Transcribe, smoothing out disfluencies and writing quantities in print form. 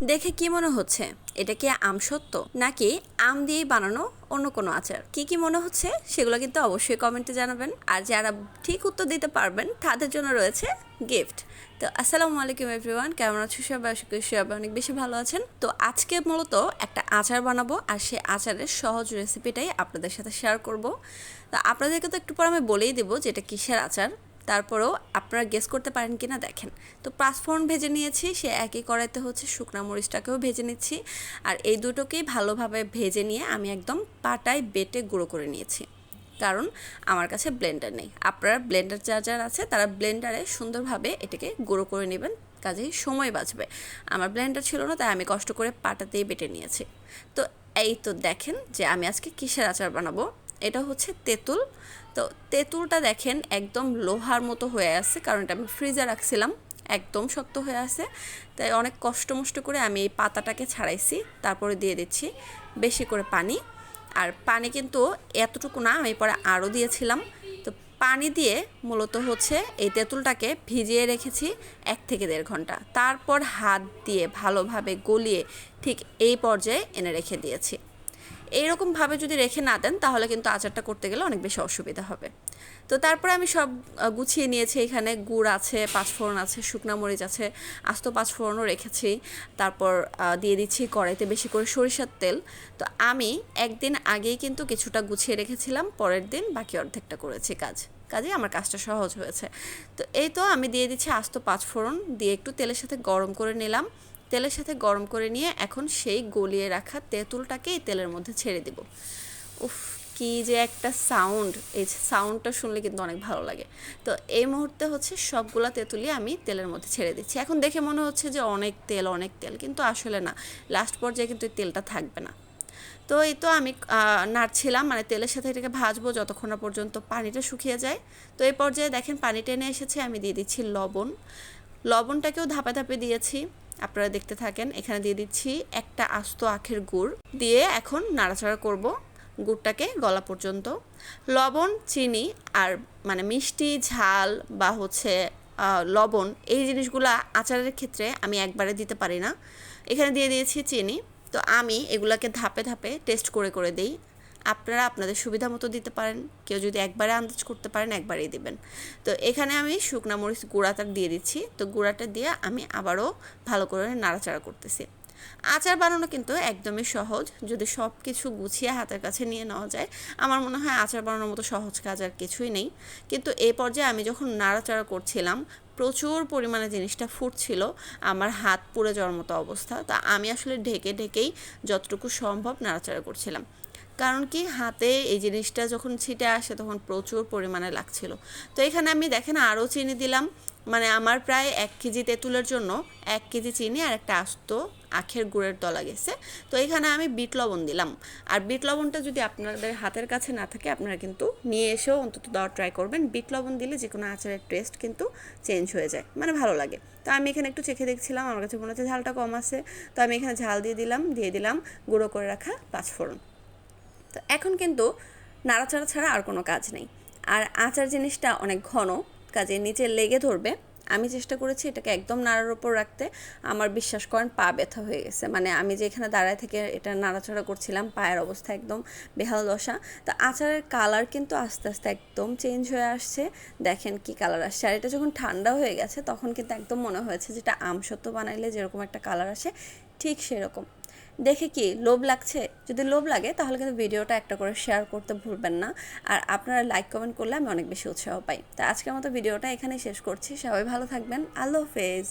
দেখে কি মনে হচ্ছে এটা কি আমসত্ত্ব নাকি আম দিয়েই বানানো অন্য কোনো আচার? কি মনে হচ্ছে সেগুলো কিন্তু অবশ্যই কমেন্টে জানাবেন। আর যারা ঠিক উত্তর দিতে পারবেন তাদের জন্য রয়েছে গিফট। তো আসসালামু আলাইকুম এভরিওয়ান, কেমন আছো সবাই? আশা করি সবাই অনেক বেশি ভালো আছেন। তো আজকে মূলত একটা আচার বানাবো, আর সেই আচারের সহজ রেসিপিটাই আপনাদের সাথে শেয়ার করব। তো আপনাদেরকে তো একটু পর আমি বলেই দেবো যে এটা কিসের আচার, তারপরেও আপনারা গেস করতে পারেন কি না দেখেন। তো পাঁচফোড়ন ভেজে নিয়েছি, সে একই কড়াইতে হচ্ছে শুকনা মরিচটাকেও ভেজে নিচ্ছি। আর এই দুটোকেই ভালোভাবে ভেজে নিয়ে আমি একদম পাটায় বেটে গুঁড়ো করে নিয়েছি, কারণ আমার কাছে ব্লেন্ডার নেই। আপনারা ব্লেন্ডার যার আছে তারা ব্লেন্ডারে সুন্দরভাবে এটাকে গুঁড়ো করে নেবেন, কাজেই সময় বাঁচবে। আমার ব্লেন্ডার ছিল না, তাই আমি কষ্ট করে পাটাতেই বেটে নিয়েছি। তো এই তো দেখেন যে আমি আজকে কিসের আচার বানাবো। এটা হচ্ছে তেঁতুল। তো তেঁতুলটা দেখেন একদম লোহার মতো হয়ে আছে, কারণ এটা আমি ফ্রিজে রাখছিলাম, একদম শক্ত হয়ে আছে। তাই অনেক কষ্ট মষ্ট করে আমি এই পাতাটাকে ছাড়াইছি, তারপরে দিয়ে দিচ্ছি বেশি করে পানি। আর পানি কিন্তু এতটুকু না, আমি পরে আরও দিয়েছিলাম। তো পানি দিয়ে মূলত হচ্ছে এই তেঁতুলটাকে ভিজিয়ে রেখেছি 1 থেকে 1.5 ঘন্টা। তারপর হাত দিয়ে ভালোভাবে গলিয়ে ঠিক এই পর্যায়ে এনে রেখে দিয়েছি। এইরকমভাবে যদি রেখে না দেন তাহলে কিন্তু আচারটা করতে গেলে অনেক বেশি অসুবিধা হবে। তো তারপরে আমি সব গুছিয়ে নিয়েছি। এখানে গুড় আছে, পাঁচফোড়ন আছে, শুকনা মরিচ আছে, আস্ত পাঁচফোড়নও রেখেছি। তারপর দিয়ে দিচ্ছি কড়াইতে বেশি করে সরিষার তেল। তো আমি একদিন আগেই কিন্তু কিছুটা গুছিয়ে রেখেছিলাম, পরের দিন বাকি অর্ধেকটা করেছি কাজে আমার কাজটা সহজ হয়েছে। তো এই তো আমি দিয়ে দিচ্ছি আস্ত পাঁচফোড়ন, দিয়ে একটু তেলের সাথে গরম করে নিলাম। তেলের সাথে গরম করে নিয়ে এখন সেই গলিয়ে রাখা তেঁতুলটাকে এই তেলের মধ্যে ছেড়ে দিব। উফ, কি যে একটা সাউন্ড! এই সাউন্ডটা শুনলে কিন্তু অনেক ভালো লাগে। তো এই মুহূর্তে হচ্ছে সবগুলা তেঁতুলি আমি তেলের মধ্যে ছেড়ে দিচ্ছি। এখন দেখে মনে হচ্ছে যে অনেক তেল, কিন্তু আসলে না, লাস্ট পর্যায়ে কিন্তু এই তেলটা থাকবে না। তো এই তো আমি নাড়ছিলাম, মানে তেলের সাথে এটাকে ভাজবো যতক্ষণ না পর্যন্ত পানিটা শুকিয়ে যায়। তো এই পর্যায়ে দেখেন পানি টেনে এসেছে, আমি দিয়ে দিচ্ছি লবণটাকেও ধাপে ধাপে দিয়েছি, আপনারা দেখতে থাকেন। এখানে দিয়ে দিচ্ছি একটা আস্ত আখের গুড়, দিয়ে এখন নাড়াচাড়া করব গুড়টাকে গলা পর্যন্ত। লবণ, চিনি আর মানে মিষ্টি, ঝাল বা হচ্ছে লবণ, এই জিনিসগুলো আচারের ক্ষেত্রে আমি একবারে দিতে পারি না। এখানে দিয়ে দিয়েছি চিনি। তো আমি এগুলাকে ধাপে ধাপে টেস্ট করে করে দিই। আপনারা আপনাদের সুবিধা মতো দিতে পারেন, কেউ যদি একবারে আন্দাজ করতে পারেন একবারেই দিবেন। তো এখানে আমি শুকনা মরিচ গুঁড়াটা দিয়ে দিচ্ছি। তো গুঁড়াটা দিয়ে আমি আবারও ভালো করে নাড়াচাড়া করতেছি। আচার বানানো কিন্তু একদমই সহজ, যদি সব কিছু গুছিয়ে হাতের কাছে নিয়ে নেওয়া যায়। আমার মনে হয় আচার বানানোর মতো সহজ কাজ আর কিছুই নেই। কিন্তু এই পর্যায়ে আমি যখন নাড়াচাড়া করছিলাম, প্রচুর পরিমাণে জিনিসটা ফুটছিল, আমার হাত পুড়ে যাওয়ার মতো অবস্থা। তা আমি আসলে ঢেকে ঢেকেই যতটুকু সম্ভব নাড়াচাড়া করছিলাম, কারণ কি হাতে এই জিনিসটা যখন ছিটে আসে তখন প্রচুর পরিমাণে লাগছিল। তো এখানে আমি দেখেন আরও চিনি দিলাম, মানে আমার প্রায় 1 কেজি তেঁতুলের জন্য 1 কেজি চিনি আর একটা আস্ত আখের গুড়ের দলা গেছে। তো এখানে আমি বিট লবণ দিলাম। আর বিট লবণটা যদি আপনাদের হাতের কাছে না থাকে, আপনারা কিন্তু নিয়ে এসেও অন্তত দেওয়ার ট্রাই করবেন। বিট লবণ দিলে যে কোনো আচারের টেস্ট কিন্তু চেঞ্জ হয়ে যায়, মানে ভালো লাগে। তো আমি এখানে একটু চেখে দেখছিলাম, আমার কাছে মনে হচ্ছে ঝালটা কম আছে। তো আমি এখানে ঝাল দিয়ে দিলাম গুঁড়ো করে রাখা পাঁচফোড়ন। তো এখন কিন্তু নাড়াচাড়া ছাড়া আর কোনো কাজ নেই। আর আচার জিনিসটা অনেক ঘন, কাজে নিচে লেগে ধরবে। আমি চেষ্টা করেছি এটাকে একদম নাড়ার ওপর রাখতে। আমার বিশ্বাস করেন পা ব্যথা হয়ে গেছে, মানে আমি যে এখানে দাঁড়ায় থেকে এটা নাড়াচাড়া করছিলাম, পায়ের অবস্থা একদম বেহাল দশা। তো আচারের কালার কিন্তু আস্তে আস্তে একদম চেঞ্জ হয়ে আসছে। দেখেন কি কালার আসছে। আর এটা যখন ঠান্ডা হয়ে গেছে তখন কিন্তু একদম মনে হয়েছে যেটা আমসত্ত্ব বানাইলে যেরকম একটা কালার আসে ঠিক সেরকম। দেখে কি লোভ লাগছে? যদি লোভ লাগে তাহলে কিন্তু ভিডিওটা একটা করে শেয়ার করতে ভুলবেন না। আর আপনারা লাইক কমেন্ট করলে আমি অনেক বেশি উৎসাহ পাই। তা আজকের মতো ভিডিওটা এখানেই শেষ করছি। সবাই ভালো থাকবেন। আল্লাহ হাফেজ।